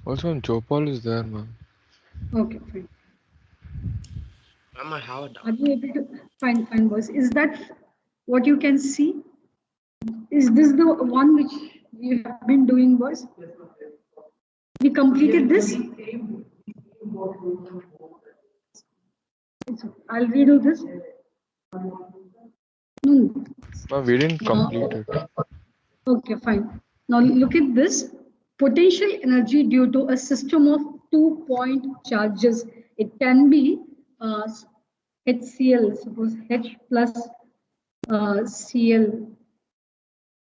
Also, Jopal is there, ma'am. Okay, fine. Ma'am, I have a Are doubt. you able to find boys? Is that what you can see? Is this the one which you have been doing, boys? We completed this. I'll redo this. No. Ma'am, we didn't complete No. it. Okay, fine. Now look at this. Potential energy due to a system of 2-point charges. It can be uh, HCl, suppose H plus Cl,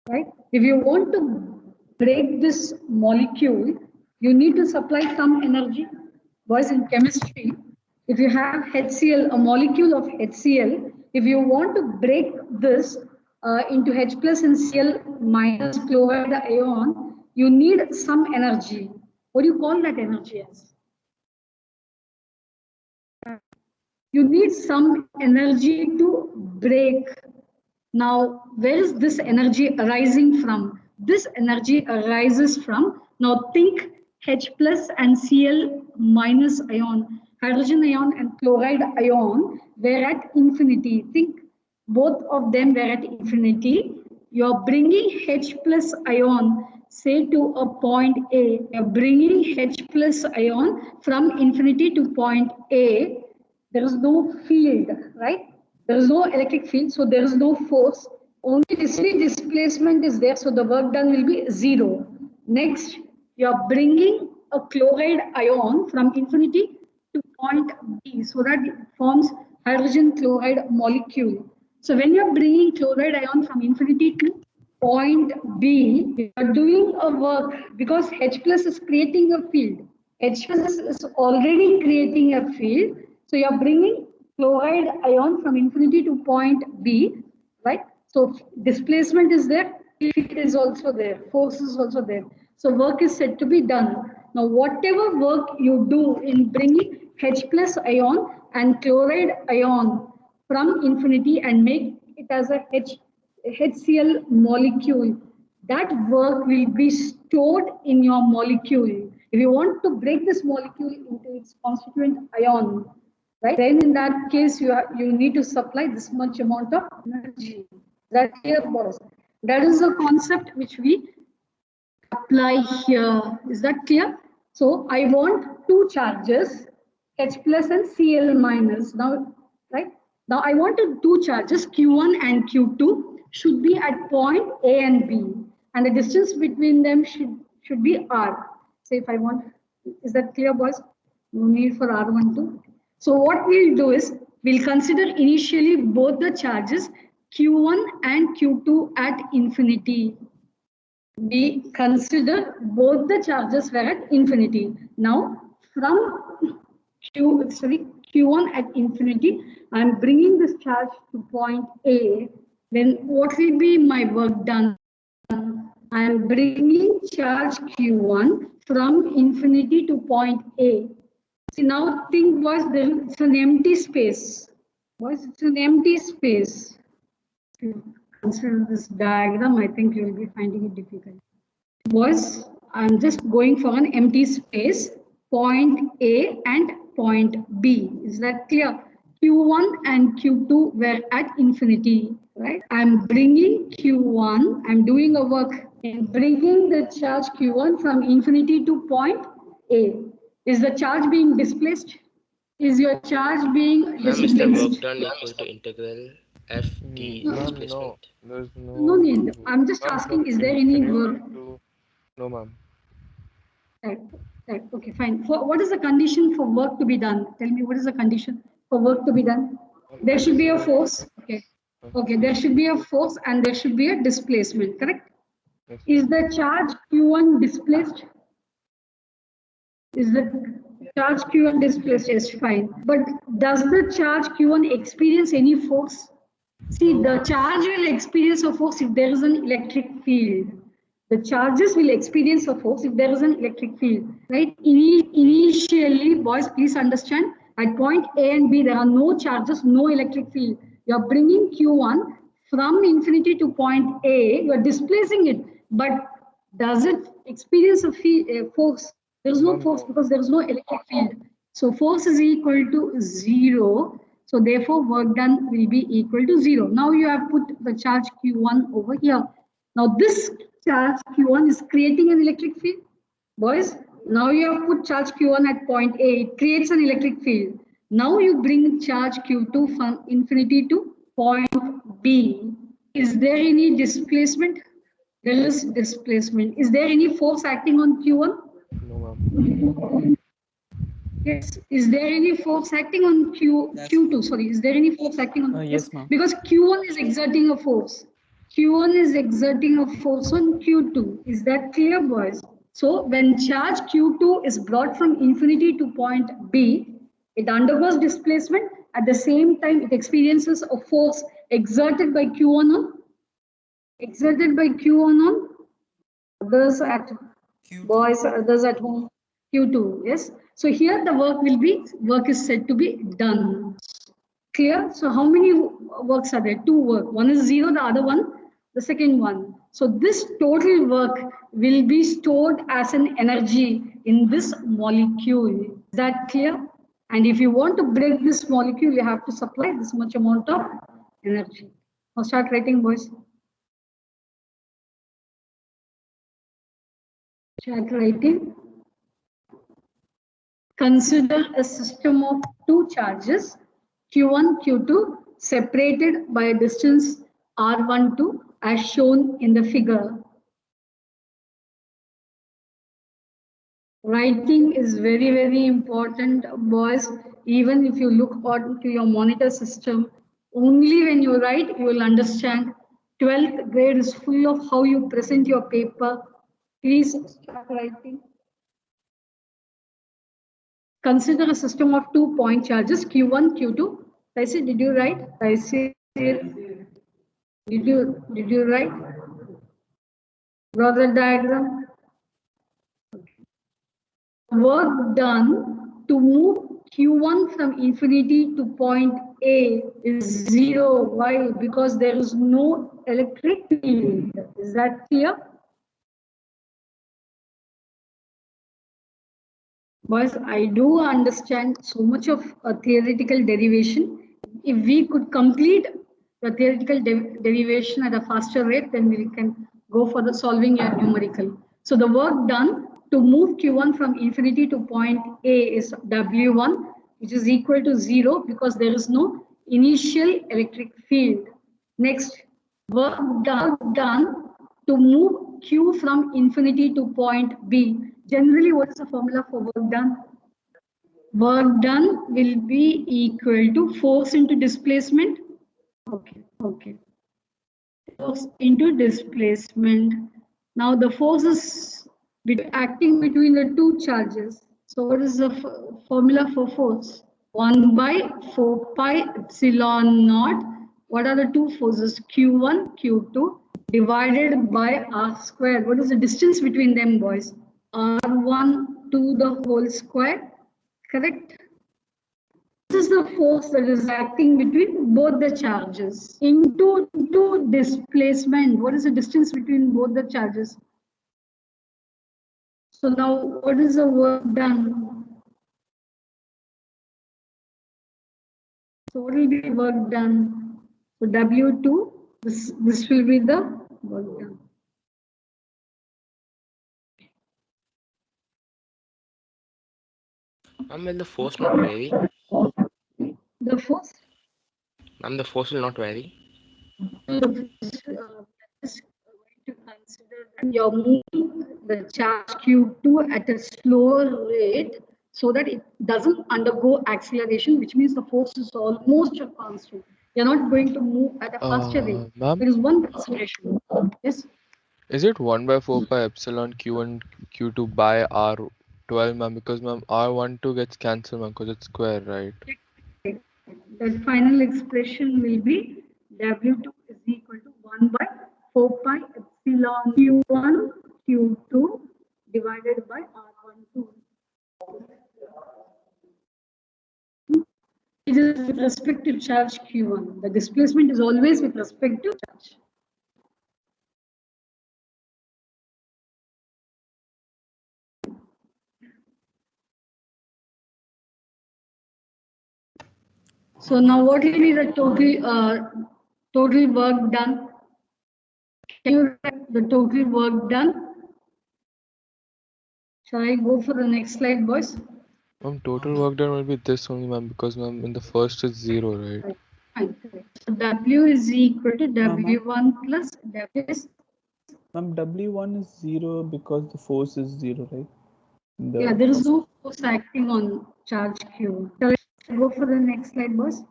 right? If you want to break this molecule, you need to supply some energy. Boys, in chemistry, if you have HCl, a molecule of HCl, if you want to break this into H plus and Cl minus chloride ion, you need some energy. What do you call that energy as? You need some energy to break. Now, where is this energy arising from? This energy arises from, now think H plus and Cl minus ion, hydrogen ion and chloride ion were at infinity. Think both of them were at infinity. You're bringing H plus ion, say to a point A, you're bringing H plus ion from infinity to point A. There is no field, right? There is no electric field, so there is no force. Only displacement is there, so the work done will be zero. Next, you are bringing a chloride ion from infinity to point B, so that it forms hydrogen chloride molecule. So when you are bringing chloride ion from infinity to point B, you are doing a work because H plus is creating a field. H plus is already creating a field. So you are bringing chloride ion from infinity to point B, right? So displacement is there, field is also there, force is also there. So work is said to be done. Now whatever work you do in bringing H plus ion and chloride ion from infinity and make it as a HCl molecule, that work will be stored in your molecule. If you want to break this molecule into its constituent ion, right, then in that case you need to supply this much amount of energy. That clear, boys? That is the concept which we apply here. Is that clear? So I want two charges, H plus and Cl minus. Now, right? Now I wanted two charges, Q1 and Q2 should be at point A and B. And the distance between them should be R. So if I want, is that clear, boys? No need for R12. So what we'll do is, we'll consider initially both the charges Q1 and Q2 at infinity. We consider both the charges were at infinity. Now, from Q1 at infinity, I am bringing this charge to point A. Then what will be my work done? I am bringing charge Q1 from infinity to point A. See, now think, boys, it's an empty space. Boys, it's an empty space. If you consider this diagram, I think you will be finding it difficult. Was I'm just going for an empty space, point A and point B. Is that clear? Q1 and Q2 were at infinity, right? I'm bringing Q1, I'm doing a work in bringing the charge Q1 from infinity to point A. Is the charge being displaced? Is your charge being Ma'am, is the work displaced? done equal to integral f d Ma'am, no. displacement? There's No no. need. I'm just Ma'am, from asking, is there any infinity work? to. No, ma'am. Right, right. Okay, fine. For what is the condition for work to be done? Tell me, what is the condition for work to be done? There should be a There. force. Okay. Okay, there should be a force and there should be a displacement, correct? Yes, Is ma'am. the charge Q1 displaced? Is the charge Q1 displaced? Yes, fine. But does the charge Q1 experience any force? See, the charge will experience a force if there is an electric field. The charges will experience a force if there is an electric field, right? Initially, boys, please understand, at point A and B, there are no charges, no electric field. You are bringing Q1 from infinity to point A, you are displacing it, but does it experience a force? There is no Ma'am, force no. because there is no electric field. So force is equal to 0. So therefore work done will be equal to 0. Now you have put the charge Q1 over here. Now this charge Q1 is creating an electric field. Boys, now you have put charge Q1 at point A. It creates an electric field. Now you bring charge Q2 from infinity to point B. Is there any displacement? There is displacement. Is there any force acting on Q1? No, ma'am. Yes. Is there any force acting on Q2? Sorry. Is there any force acting on Yes, ma'am. Because Q1 is exerting a force. Q1 is exerting a force on Q2. Is that clear, boys? So when charge Q2 is brought from infinity to point B, it undergoes displacement. At the same time, it experiences a force exerted by Q1 on others at boys, others at home, Q2. Yes. So here the work is said to be done. Clear? So how many works are there? Two work. One is 0, the other one, the second one. So this total work will be stored as an energy in this molecule. Is that clear? And if you want to break this molecule, you have to supply this much amount of energy. Now start writing, boys. Start writing. Consider a system of two charges, Q1, Q2, separated by a distance R12 as shown in the figure. Writing is very, very important, boys. Even if you look onto your monitor system, only when you write, you will understand. 12th grade is full of how you present your paper. Please start writing. Consider a system of 2-point charges, Q1, Q2. Taisi, did you write? Taisi, did you write? Draw the diagram. Work done to move Q1 from infinity to point A is 0. Why? Because there is no electric field. Is that clear? Boys, I do understand so much of a theoretical derivation. If we could complete the theoretical derivation at a faster rate, then we can go for the solving your numerical. So the work done to move Q1 from infinity to point A is W1, which is equal to 0 because there is no initial electric field. Next, work done to move Q from infinity to point B. Generally, what is the formula for work done? Work done will be equal to force into displacement. Okay. Force into displacement. Now the force is acting between the two charges. So what is the formula for force? 1 by 4 pi epsilon naught. What are the two forces? Q1, Q2 divided by R squared. What is the distance between them, boys? R1 to the whole square. Correct? This is the force that is acting between both the charges into displacement. What is the distance between both the charges? So now what is the work done? So what will be work done? So W2, this will be the work done. Ma'am, will the force not vary? The force? Ma'am, the force will not vary. Is going to consider that you're moving the charge Q2 at a slower rate so that it doesn't undergo acceleration, which means the force is almost a constant. You're not going to move at a faster rate. Ma'am, There is one consideration. Yes. is it 1 by 4 pi epsilon Q1 Q2 by R12, ma'am? Because ma'am, R12 gets cancelled, ma'am, because it's square, right? That final expression will be W2 is equal to 1 by 4 pi epsilon Q1 Q2 divided by R12. It is with respect to charge Q1. The displacement is always with respect to charge. So now what will be the total work done? Can you write the total work done? Shall I go for the next slide, boys? Total work done will be this only, ma'am, because ma'am, in the first is 0, right? Fine. So W is equal to W1 plus W is. Ma'am, W1 is 0 because the force is 0, right? Yeah, there is no force acting on charge Q. Shall I go for the next slide, boys?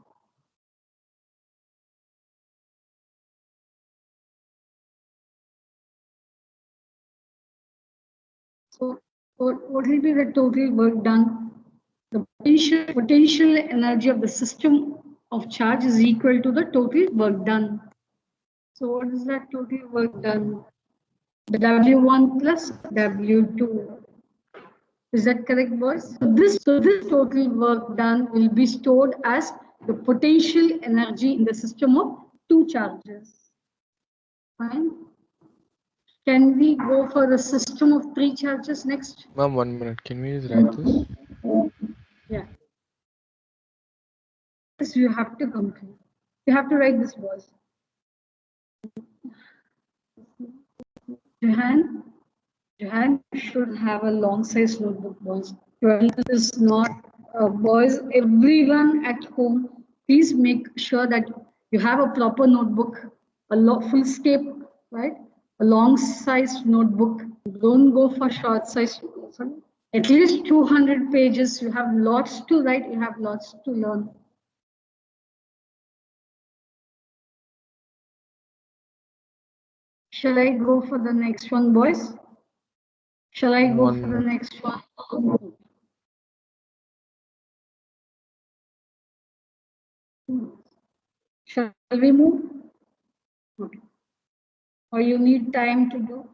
So what will be the total work done? The potential energy of the system of charge is equal to the total work done. So what is that total work done? The W1 plus W2. Is that correct, boys? So this total work done will be stored as the potential energy in the system of two charges. Fine. Can we go for the system of three charges next? Ma'am, 1 minute. Can we just write this? Yeah. This you have to complete. You have to write this, boys. Johan should have a long size notebook, boys. 12 is not, boys, everyone at home, please make sure that you have a proper notebook, full scape, right? A long size notebook. Don't go for short size. At least 200 pages. You have lots to write, you have lots to learn. Shall I go for the next one, boys? Shall I go for the next one? Shall we move? Okay. Or you need time to do?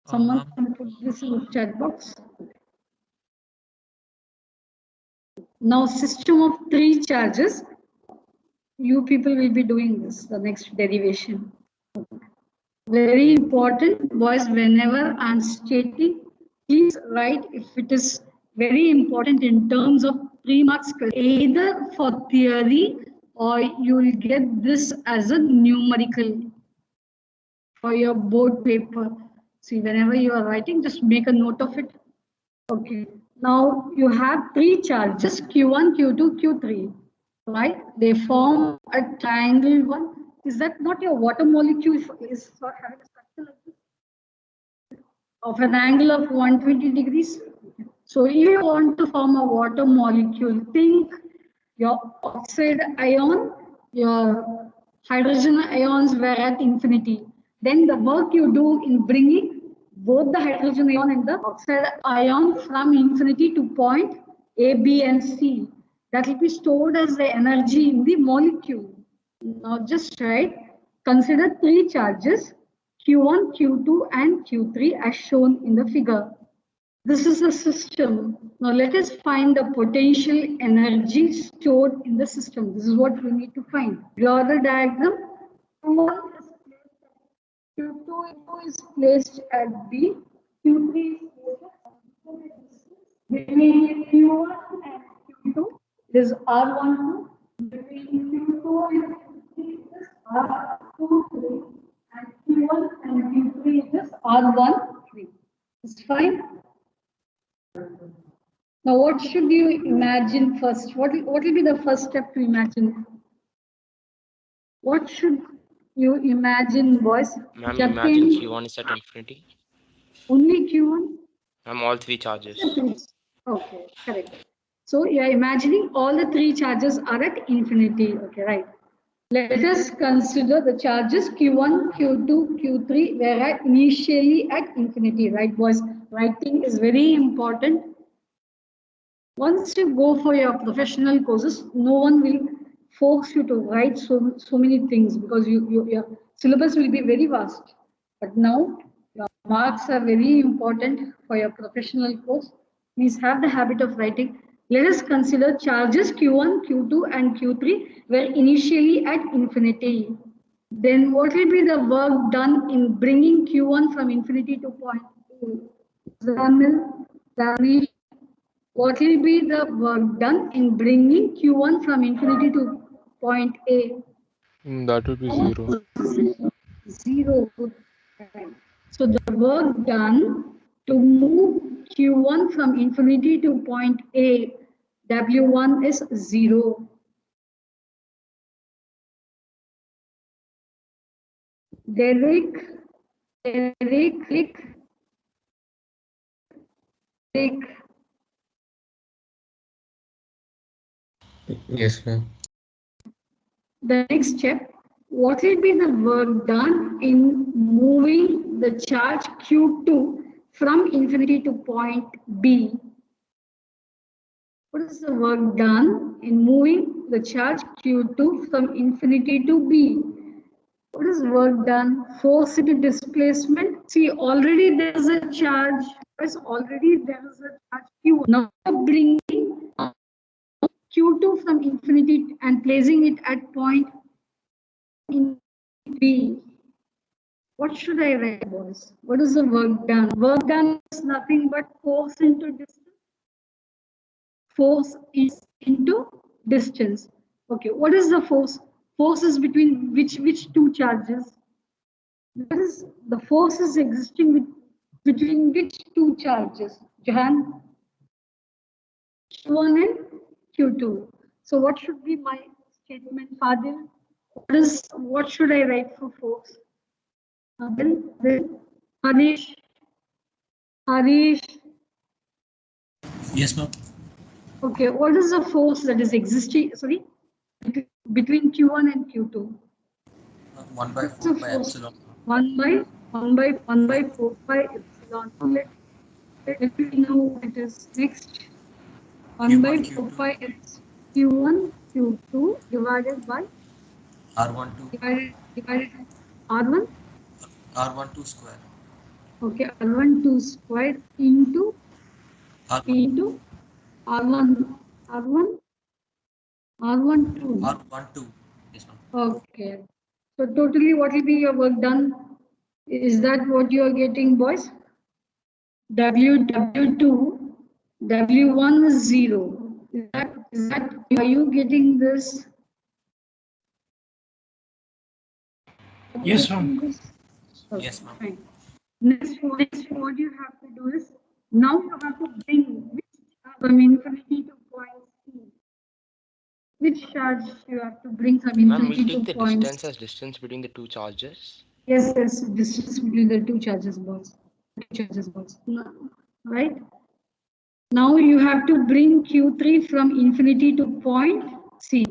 Someone can put this in the chat box. Now, system of three charges. You people will be doing this, the next derivation. Very important, boys, whenever I'm stating, please write if it is very important in terms of 3 marks, either for theory or you will get this as a numerical for your board paper. See, whenever you are writing, just make a note of it. Okay, now you have three charges, Q1, Q2, Q3, right? They form a triangle one. Is that not your water molecule is having a structure like this? Of an angle of 120 degrees. So if you want to form a water molecule, think your oxide ion, your hydrogen ions were at infinity. Then the work you do in bringing both the hydrogen ion and the oxide ion from infinity to point A, B, and C. That will be stored as the energy in the molecule. Now just write, consider three charges, Q1, Q2, and Q3 as shown in the figure. This is a system. Now let us find the potential energy stored in the system. This is what we need to find. Draw the diagram. Q2 is placed at B. Q3 is placed at between Q1 and Q2 is R12. Between Q2 and Q3 is R23. And Q1 and Q3 is R13. It's fine. Now, what should you imagine first? What will be the first step to imagine? What should you imagine, boys? Ma'am, imagine Q1 is at infinity. Only Q1? Ma'am, all three charges. Okay, correct. So you are imagining all the three charges are at infinity. Okay, right. Let us consider the charges Q1, Q2, Q3 were initially at infinity, right, boys? Writing is very important. Once you go for your professional courses, no one will force you to write so many things because your syllabus will be very vast. But now your marks are very important for your professional course. Please have the habit of writing. Let us consider charges Q1, Q2, and Q3 were initially at infinity. Then what will be the work done in bringing Q1 from infinity to point A? What will be the work done in bringing Q1 from infinity to point A. That would be 0. 0. So the work done to move Q1 from infinity to point A, W1 is 0. Derek. Yes, ma'am. The next step, what will be the work done in moving the charge Q2 from infinity to point B? What is the work done in moving the charge Q2 from infinity to B? What is work done? Force into displacement. See, already there is a charge. Already there is a charge Q. Now bringing Q2 from infinity and placing it at point in B. What should I write, boys? What is the work done? Work done is nothing but force into distance. Force is into distance. Okay, what is the force? Force is between which two charges? What is the force is existing between which two charges? Jahan? Q1 and Q2. So what should be my statement, Fadil? What should I write for force? Then Harish. Yes, ma'am. Okay, what is the force that is existing? Sorry, between Q1 and Q2. 1 by 4 by epsilon. 1 by 4 by epsilon. Let me know what it is next. 1 by 4 by epsilon. Q1 Q2 divided by R12. divided R1. R12 square. Okay, R12 square into R12. Yes, ma'am. Okay. So totally what will be your work done? Is that what you are getting, boys? W2, W1 is 0. Is that are you getting this? Yes, ma'am. Okay, Yes, ma'am. fine. Next, what you have to do is now you have to bring from infinity to point C. Which charge you have to bring from Ma'am, infinity we'll take to the point distance C? as distance between the two charges. Yes, distance between the two charges, boys. Right? Now you have to bring Q3 from infinity to point C.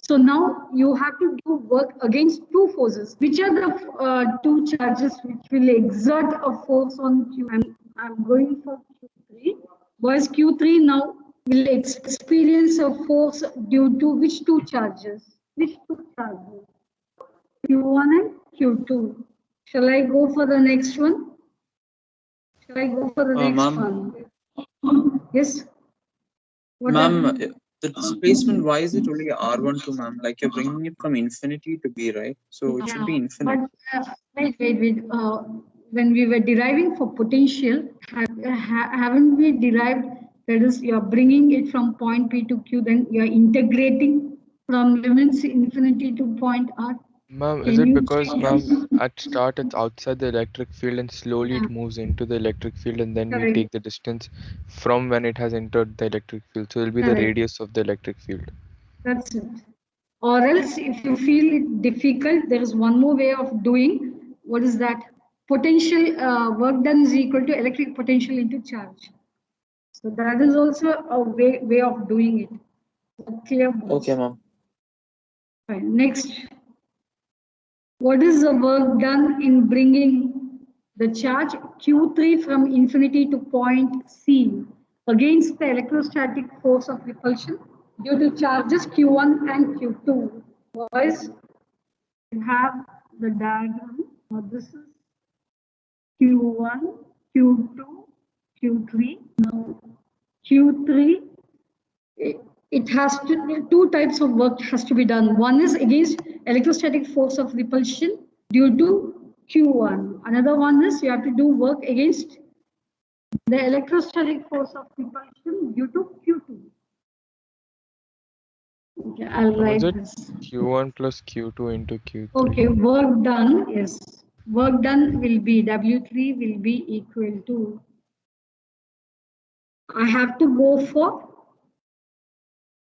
So now you have to do work against two forces. Which are the two charges which will exert a force on Q? I'm going for Q3. Boys, Q3 now will experience a force due to which two charges? Which two charges? Q1 and Q2. Shall I go for the next one? Yes. Ma'am, the displacement, why is it only R12, ma'am? Like you're bringing it from infinity to B, right? So it should be infinite. But wait. When we were deriving for potential, haven't we derived, that is, you're bringing it from point P to Q, then you're integrating from limits infinity to point R? Ma'am, is it because, ma'am, at start it's outside the electric field and slowly it moves into the electric field and then we take the distance from when it has entered the electric field. So it will be the radius of the electric field. That's it. Or else, if you feel it difficult, there is one more way of doing. What is that? Potential work done is equal to electric potential into charge. So that is also a way of doing it. Clear? Okay, ma'am. Fine. Next, what is the work done in bringing the charge Q3 from infinity to point C against the electrostatic force of repulsion due to charges Q1 and Q2? Boys, you have the diagram. Now this is Q1, Q2, Q3. Now Q3, it has to, two types of work has to be done. One is against electrostatic force of repulsion due to Q1. Another one is you have to do work against the electrostatic force of repulsion due to Q2. Okay, I'll Was write it this. Q1 plus Q2 into Q3? Okay, work done, yes. Work done will be W3 will be equal to, I have to go for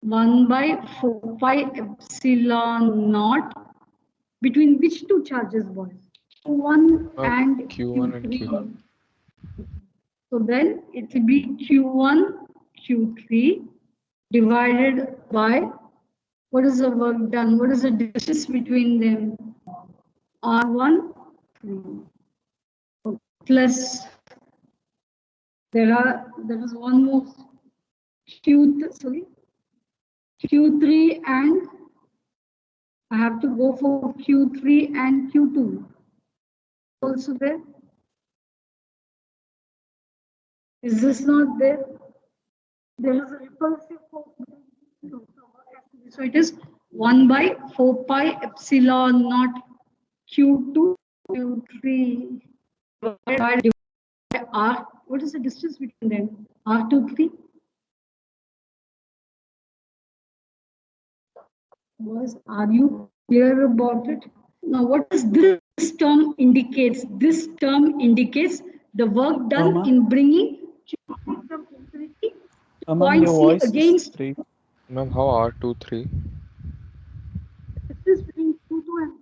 1 by 4 pi epsilon naught between which two charges, boys? Q1 and Q1 and Q2. Q3. So then it will be Q1, Q3 divided by, what is the work done? What is the distance between them? R1 plus, there is one more Q3 and I have to go for Q3 and Q2. Also there. Is this not there? There is a repulsive force. So it is 1 by 4 pi epsilon naught Q2 Q3 divided by R. What is the distance between them? R23. Are you clear about it? Now, what does this term indicates? This term indicates the work done in bringing from infinity to point C against. Ma'am, how R23? Distance between Q2 and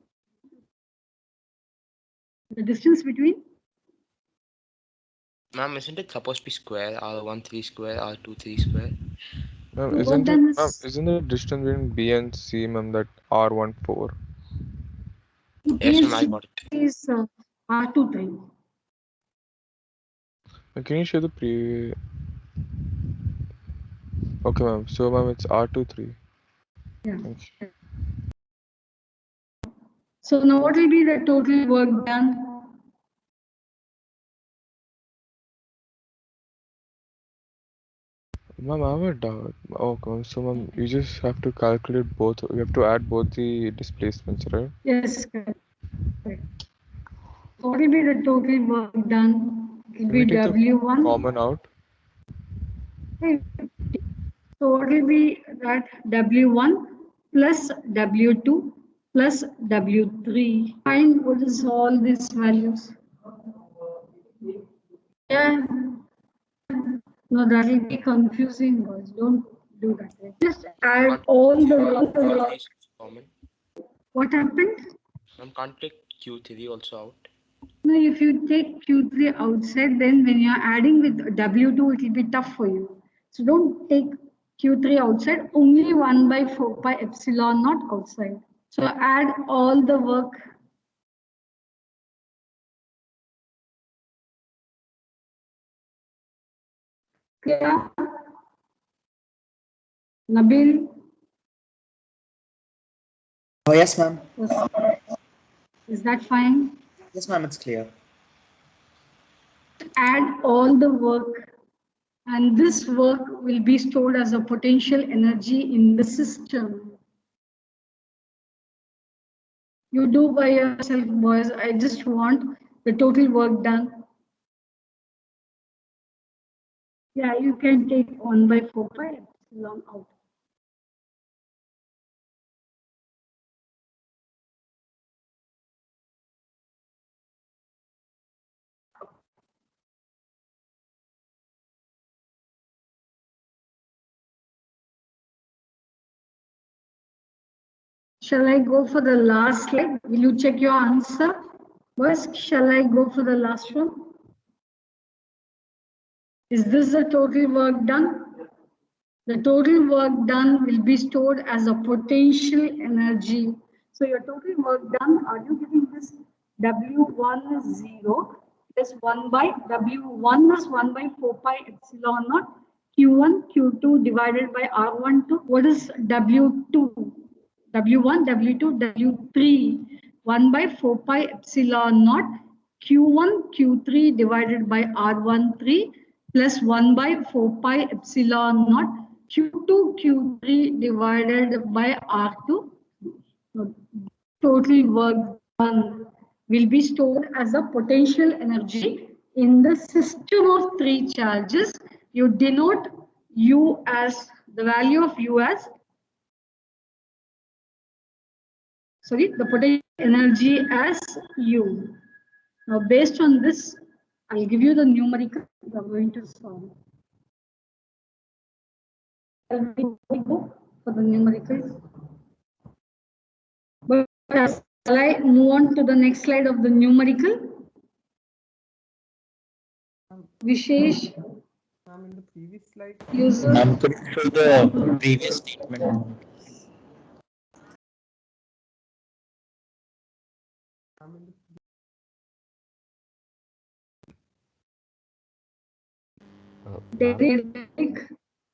the distance between. Ma'am, isn't it supposed to be square? R13 square, R23 square? Ma'am, isn't the distance between B and C, ma'am, that R14? Yes, ma'am, I got it. Is R23. Can you show the pre? Okay, ma'am. So, ma'am, it's R23. Yeah. Thank you. So now what will be the total work done? Ma'am, I have a doubt. Okay, so ma'am, you just have to calculate both. You have to add both the displacements, right? Yes, correct. So what will be the total work done? It will be W1. Common out. So what will be that W1 plus W2 plus W3? Find what is all these values. Yeah. No, that will be confusing, boys. Don't do that. Just add all the work. Common. What happened? Ma'am, can't take Q3 also out. No, if you take Q3 outside, then when you're adding with W2, it will be tough for you. So don't take Q3 outside, only 1 by 4 pi epsilon naught outside. So add all the work. Yeah. Nabil? Oh, yes, ma'am. Is that fine? Yes, ma'am, it's clear. Add all the work, and this work will be stored as a potential energy in the system. You do by yourself, boys. I just want the total work done. Yeah, you can take 1 by 4 pi epsilon out. Shall I go for the last slide? Will you check your answer? Boys, shall I go for the last one? Is this the total work done? The total work done will be stored as a potential energy. So your total work done, are you getting this? W1 is 0 plus 1 by W1 is 1 by 4 pi epsilon naught Q1, Q2 divided by R12. What is W2? W1, W2, W3. 1 by 4 pi epsilon naught Q1, Q3 divided by R13 plus 1 by 4 pi epsilon naught Q2, Q3 divided by R2. Total work done will be stored as a potential energy in the system of three charges. You denote U as the value of U as the potential energy as U. Now, based on this, I'll give you the numerical we are going to solve. Shall we go for the numericals? But shall I move on to the next slide of the numerical? Vishesh In the previous slide. user. Could you show the previous statement?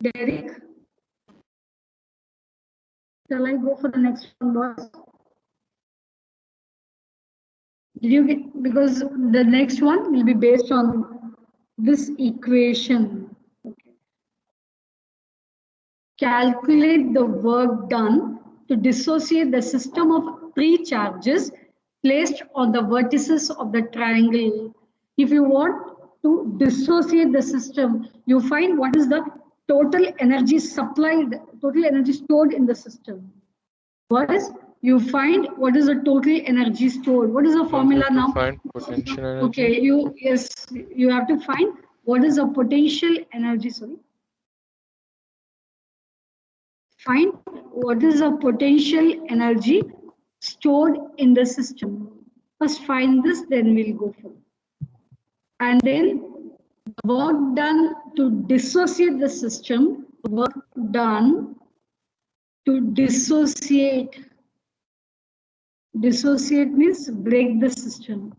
Derek. Shall I go for the next one, boss? Did you get, because the next one will be based on this equation. Okay. Calculate the work done to dissociate the system of three charges placed on the vertices of the triangle. If you want to dissociate the system, you find what is the total energy supplied, total energy stored in the system. Was you find what is the total energy stored. What is the formula To now? find potential energy. Okay, you have to find what is the potential energy. Sorry. Find what is the potential energy stored in the system. First find this, then we'll go for it. And then work done to dissociate the system, work done to dissociate. Dissociate means break the system.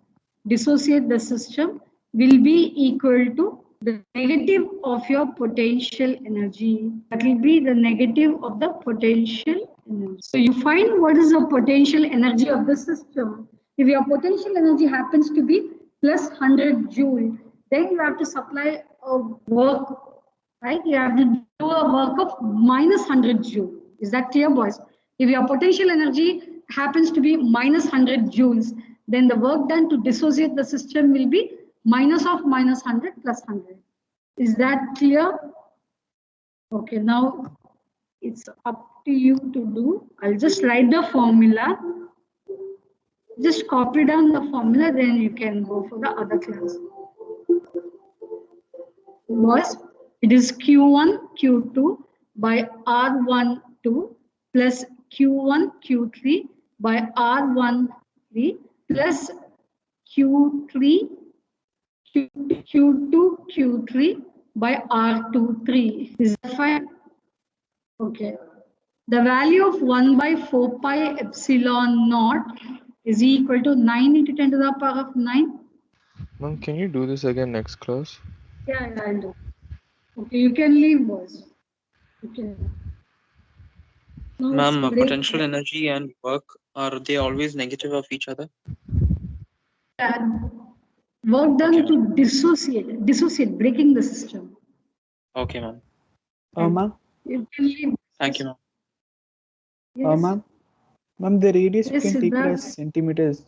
Dissociate the system will be equal to the negative of your potential energy. That will be the negative of the potential energy. So you find what is the potential energy of the system. If your potential energy happens to be plus 100 joule, then you have to supply a work, right? You have to do a work of minus 100 joule. Is that clear, boys? If your potential energy happens to be minus 100 joules, then the work done to dissociate the system will be minus of minus 100 plus 100. Is that clear? Okay, now it's up to you to do. I'll just write the formula. Just copy down the formula, then you can go for the other class. Was it is Q1, Q2 by R12 plus Q1, Q3 by R13 plus Q3, Q2, Q3 by R23. Is that fine? Okay. The value of 1 by 4 pi epsilon naught is equal to 9 into 10 to the power of 9. Ma'am, can you do this again next class? Yeah, I'll do. Okay, you can leave, boys. Okay. Ma'am, potential energy and work, are they always negative of each other? Work done to dissociate, breaking the system. Okay, ma'am. Ma'am. You can leave. Thank you, ma'am. Yes. Ma'am, the radius Yes, you can take it Siddharth. as centimeters.